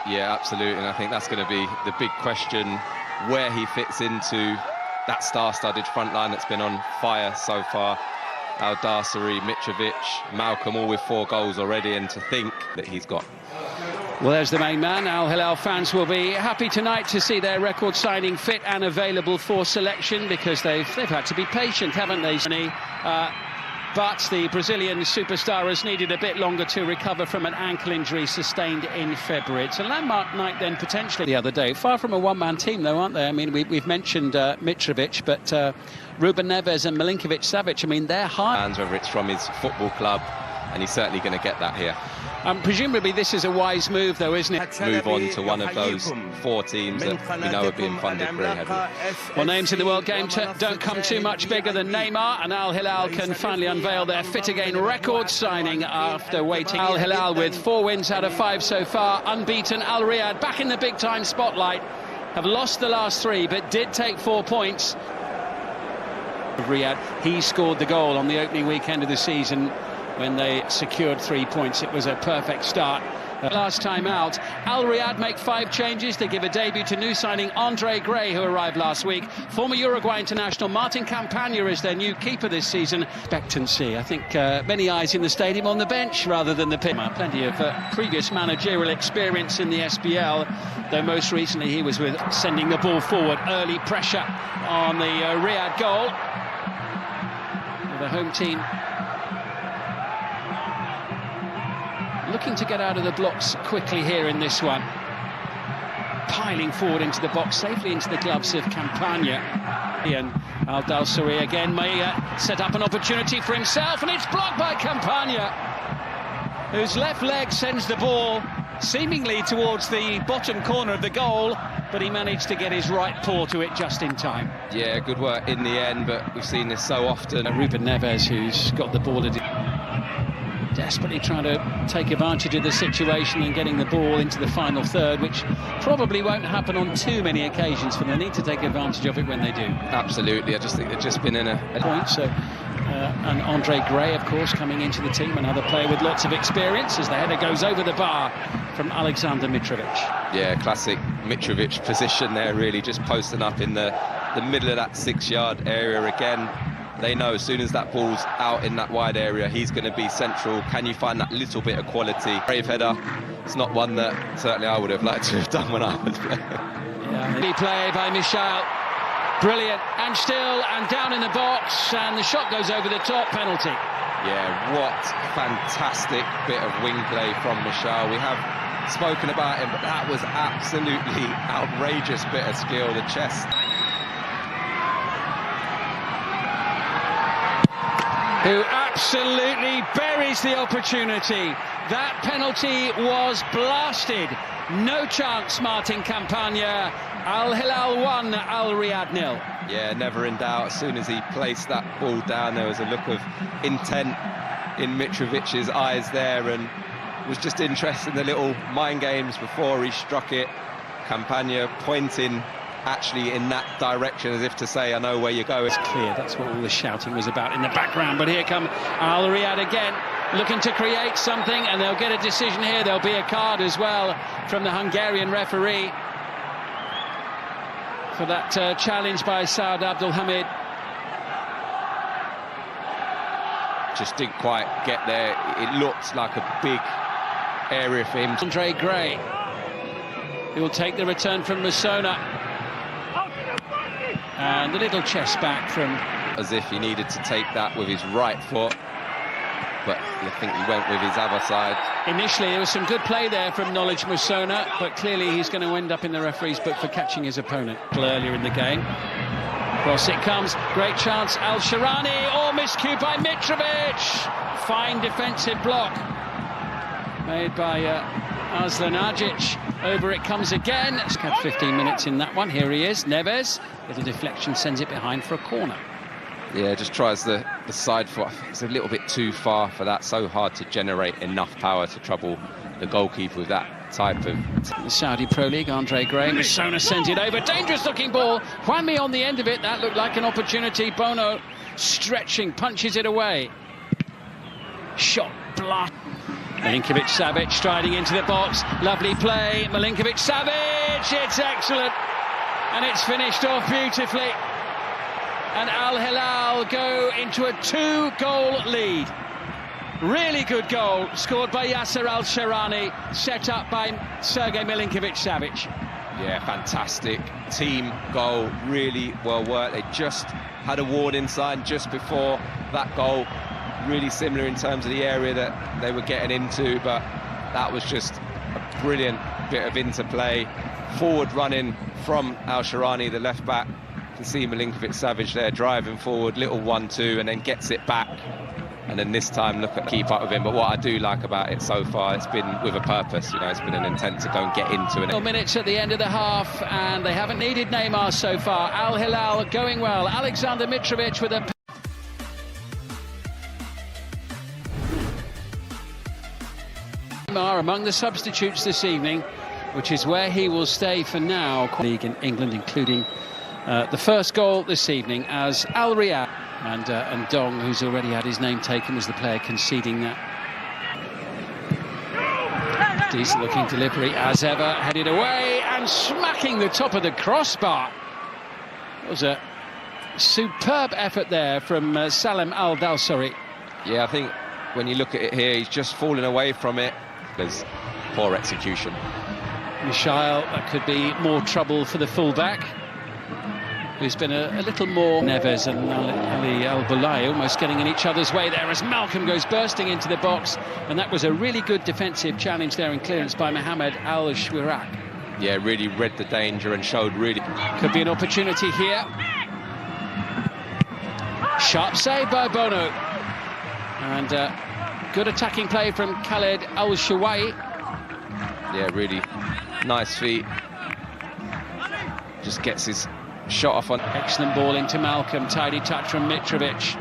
Yeah, absolutely, and I think that's going to be the big question, where he fits into that star-studded front line that's been on fire so far. Al-Dasseri, Mitrovic, Malcolm, all with 4 goals already, and to think that he's got. Well, there's the main man. Al Hilal fans will be happy tonight to see their record signing fit and available for selection, because they've had to be patient, haven't they? But the Brazilian superstar has needed a bit longer to recover from an ankle injury sustained in February. It's a landmark night then, potentially, the other day. Far from a one-man team, though, aren't they? I mean, we've mentioned Mitrovic, but Ruben Neves and Milinkovic-Savic, I mean, they're high. Whether it's from his football club, and he's certainly going to get that here. Presumably this is a wise move, though, isn't it? Move on to one of those 4 teams that we know are being funded very heavily. Well, names in the World Game don't come too much bigger than Neymar, and Al Hilal can finally unveil their fit again record signing after waiting. Al Hilal with 4 wins out of 5 so far, unbeaten. Al Riyadh back in the big-time spotlight, have lost the last 3 but did take 4 points. Riyadh, he scored the goal on the opening weekend of the season when they secured 3 points. It was a perfect start. Last time out, Al Riyadh make 5 changes. They give a debut to new signing Andre Gray, who arrived last week. Former Uruguay international Martin Campagna is their new keeper this season. Expectancy. I think many eyes in the stadium on the bench rather than the pitch. Plenty of previous managerial experience in the SPL, though most recently he was with sending the ball forward. Early pressure on the Riyadh goal. The home team looking to get out of the blocks quickly here in this one. Piling forward into the box, safely into the gloves of Campagna. And Al-Dasseri again may set up an opportunity for himself, and it's blocked by Campagna, whose left leg sends the ball seemingly towards the bottom corner of the goal, but he managed to get his right paw to it just in time. Yeah, good work in the end, but we've seen this so often. Ruben Neves, who's got the ball, desperately trying to take advantage of the situation and getting the ball into the final third, which probably won't happen on too many occasions, for they need to take advantage of it when they do. Absolutely, I just think they've just been in a point. So, and Andre Gray, of course, coming into the team, another player with lots of experience, as the header goes over the bar from Alexander Mitrovic. Yeah, classic Mitrovic position there, really just posting up in the middle of that 6-yard area again. They know as soon as that ball's out in that wide area, he's going to be central. Can you find that little bit of quality? Brave header. It's not one that certainly I would have liked to have done when I was playing. Yeah, play by Michel. Brilliant. And still, and down in the box, and the shot goes over the top. Penalty. Yeah, what fantastic bit of wing play from Michel. We have spoken about him, but that was absolutely outrageous bit of skill. The chest. Who absolutely buries the opportunity. That penalty was blasted. No chance, Martin Campagna. Al Hilal 1, Al Riyadh 0. Yeah, never in doubt. As soon as he placed that ball down, there was a look of intent in Mitrovic's eyes there, and was just interested in the little mind games before he struck it. Campagna pointing actually in that direction, as if to say, I know where you're going. It's clear, that's what all the shouting was about in the background. But here come Al Riyadh again, looking to create something, and they'll get a decision here. There'll be a card as well from the Hungarian referee for that challenge by Saad Abdulhamid. Just didn't quite get there. It looked like a big area for him. Andre Gray, he will take the return from Musona. And the little chest back from... As if he needed to take that with his right foot, but I think he went with his other side. Initially, there was some good play there from Knowledge Musona, but clearly he's going to end up in the referee's book for catching his opponent earlier in the game. Cross it comes, great chance, Al-Sharani, or miscue by Mitrovic! Fine defensive block made by Aslan Agic. Over it comes again. It's had 15 minutes in that one. Here he is, Neves. Little deflection, sends it behind for a corner. Yeah, just tries the side foot. I think it's a little bit too far for that. So hard to generate enough power to trouble the goalkeeper with that type of... The Saudi Pro League, Andre Gray. Musona sends it over. Dangerous looking ball. Juanmi on the end of it. That looked like an opportunity. Bono stretching, punches it away. Shot, blast. Milinkovic-Savic striding into the box. Lovely play. Milinkovic-Savic. It's excellent. And it's finished off beautifully. And Al Hilal go into a 2-goal lead. Really good goal, scored by Yasser Al-Sharani, set up by Sergej Milinkovic-Savic. Yeah, fantastic team goal, really well worked. They just had a warning sign just before that goal. Really similar in terms of the area that they were getting into, but that was just a brilliant bit of interplay. Forward running from Al-Sharani, the left back. You can see Milinkovic-Savic there driving forward, little 1-2, and then gets it back. And then this time, look at keep up with him. But what I do like about it so far, it's been with a purpose. You know, it's been an intent to go and get into it. Minutes at the end of the half, and they haven't needed Neymar so far. Al Hilal going well. Alexander Mitrovic with a... Neymar among the substitutes this evening, which is where he will stay for now. League in England, including the first goal this evening as Al Riyadh. And Dong, who's already had his name taken, was the player conceding that. Decent looking delivery as ever, headed away and smacking the top of the crossbar. It was a superb effort there from Salem Al-Dawsari. Yeah, I think when you look at it here, he's just falling away from it. There's poor execution. Michail, that could be more trouble for the fullback, who's been a little more. Neves and Ali Al-Bulai almost getting in each other's way there as Malcolm goes bursting into the box, and that was a really good defensive challenge there and clearance by Mohamed Al-Shwirak. Yeah, really read the danger and showed really... Could be an opportunity here. Sharp save by Bono. And good attacking play from Khaled Al-Shawai. Yeah, really nice feet. Just gets his shot off on... Excellent ball into Malcolm, tidy touch from Mitrovic.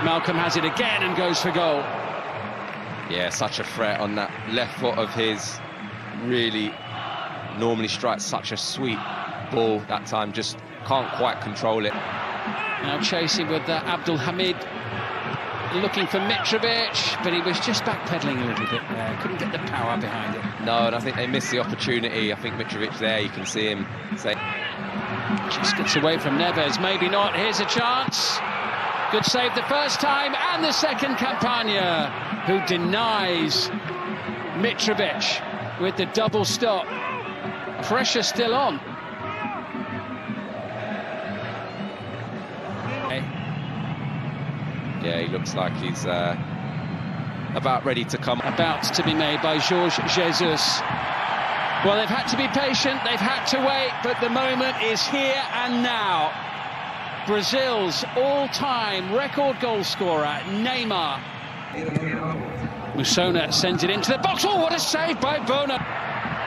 Malcolm has it again and goes for goal. Yeah, such a threat on that left foot of his. Really normally strikes such a sweet ball. That time just can't quite control it. Now chasing with Abdul Hamid, looking for Mitrovic, but he was just backpedaling a little bit there. Couldn't get the power behind it. No, and I think they missed the opportunity. I think Mitrovic there, you can see him say... Just gets away from Neves, maybe not. Here's a chance. Good save the first time, and the second. Campagna, who denies Mitrovic with the double stop. Pressure still on. Yeah, he looks like he's about ready to come. About to be made by Jorge Jesus. Well, they've had to be patient, they've had to wait, but the moment is here and now. Brazil's all-time record goal scorer, Neymar. Musona sends it into the box. Oh, what a save by Bono.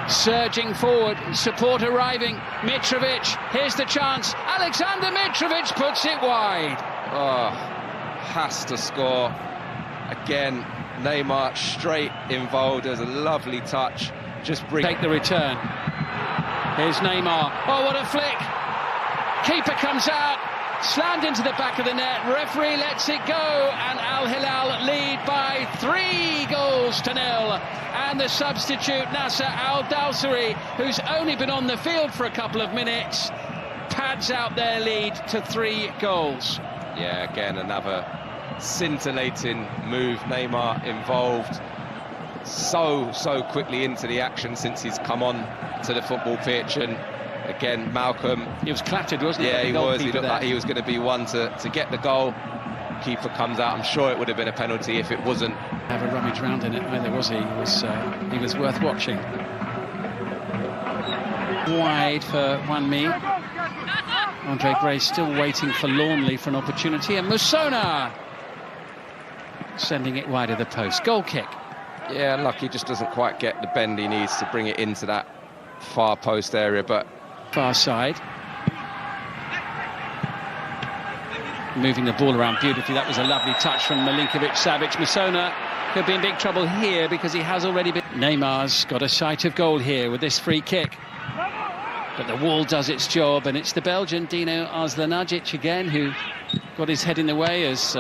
Surging forward, support arriving. Mitrovic, here's the chance. Alexander Mitrovic puts it wide. Oh, has to score. Again, Neymar straight involved. There's a lovely touch. Just take the return. Here's Neymar. Oh, what a flick. Keeper comes out, slammed into the back of the net. Referee lets it go, and Al Hilal lead by 3-0. And the substitute, Nasser Al-Dawsari, who's only been on the field for a couple of minutes, pads out their lead to 3 goals. Yeah, again, another scintillating move. Neymar involved so quickly into the action since he's come on to the football pitch. And again, Malcolm, he was clattered, wasn't he? Yeah, he was. He looked like he was going to be one to get the goal. Keeper comes out. I'm sure it would have been a penalty if it wasn't. Have a rummage round in it either, was he? He was worth watching. Wide for Wanmi. Andre Gray still waiting forlornly for an opportunity, and Musona sending it wide of the post. Goal kick. Yeah, lucky, just doesn't quite get the bend he needs to bring it into that far post area, but... Far side. Moving the ball around beautifully. That was a lovely touch from Milinkovic-Savic. Musona could be in big trouble here because he has already been... Neymar's got a sight of goal here with this free kick. But the wall does its job, and it's the Belgian Dino Arzlanagic again who got his head in the way as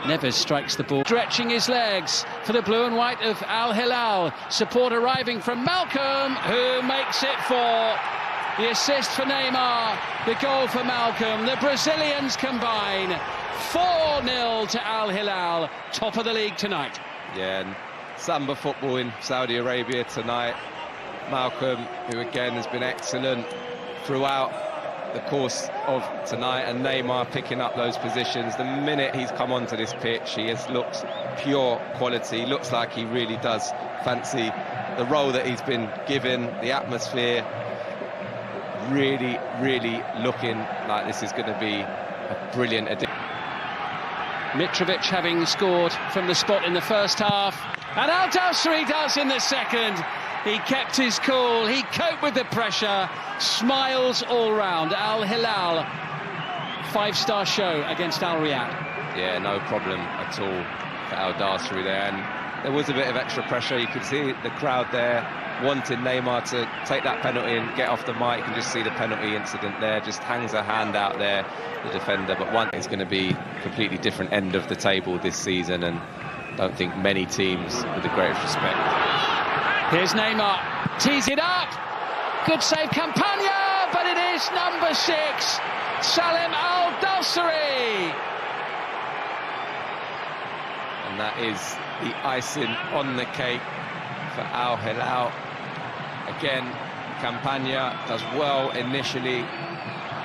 Neves strikes the ball, stretching his legs for the blue and white of Al Hilal. Support arriving from Malcolm, who makes it 4. The assist for Neymar, the goal for Malcolm. The Brazilians combine. 4-0 to Al Hilal, top of the league tonight. Yeah, and Samba football in Saudi Arabia tonight. Malcolm, who again has been excellent throughout the course of tonight, and Neymar picking up those positions. The minute he's come onto this pitch, he has looked pure quality. Looks like he really does fancy the role that he's been given, the atmosphere. Really, really looking like this is going to be a brilliant addition. Mitrovic having scored from the spot in the first half, and Al Dawsari does in the second. He kept his cool, he coped with the pressure, smiles all round. Al Hilal, 5-star show against Al Riyadh. Yeah, no problem at all for Al Dawsari there, and there was a bit of extra pressure. You could see the crowd there wanting Neymar to take that penalty and get off the mark. You can just see the penalty incident there, just hangs a hand out there, the defender. But one is going to be a completely different end of the table this season, and don't think many teams with the greatest respect. Here's Neymar, tees it up, good save Campagna, but it is number 6, Salim Al Dawsari. And that is the icing on the cake for Al Hilal. Again, Campagna does well initially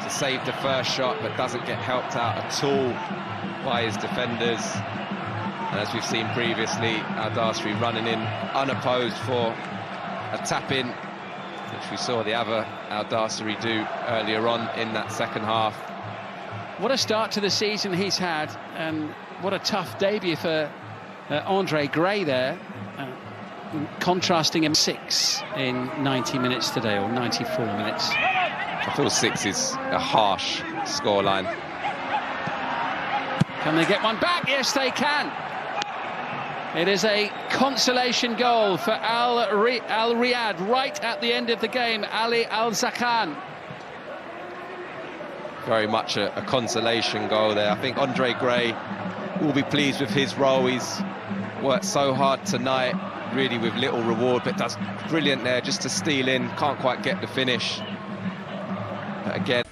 to save the first shot, but doesn't get helped out at all by his defenders. And as we've seen previously, Al Dawsari running in unopposed for a tap-in, which we saw the other Al Dawsari do earlier on in that second half. What a start to the season he's had, and what a tough debut for Andre Gray there. Contrasting him 6 in 90 minutes today, or 94 minutes. I feel 6 is a harsh scoreline. Can they get one back? Yes, they can. It is a consolation goal for Al Riyadh right at the end of the game. Ali Al-Zakhan. Very much a consolation goal there. I think Andre Gray will be pleased with his role. He's worked so hard tonight, really with little reward, but does brilliant there just to steal in. Can't quite get the finish. But again,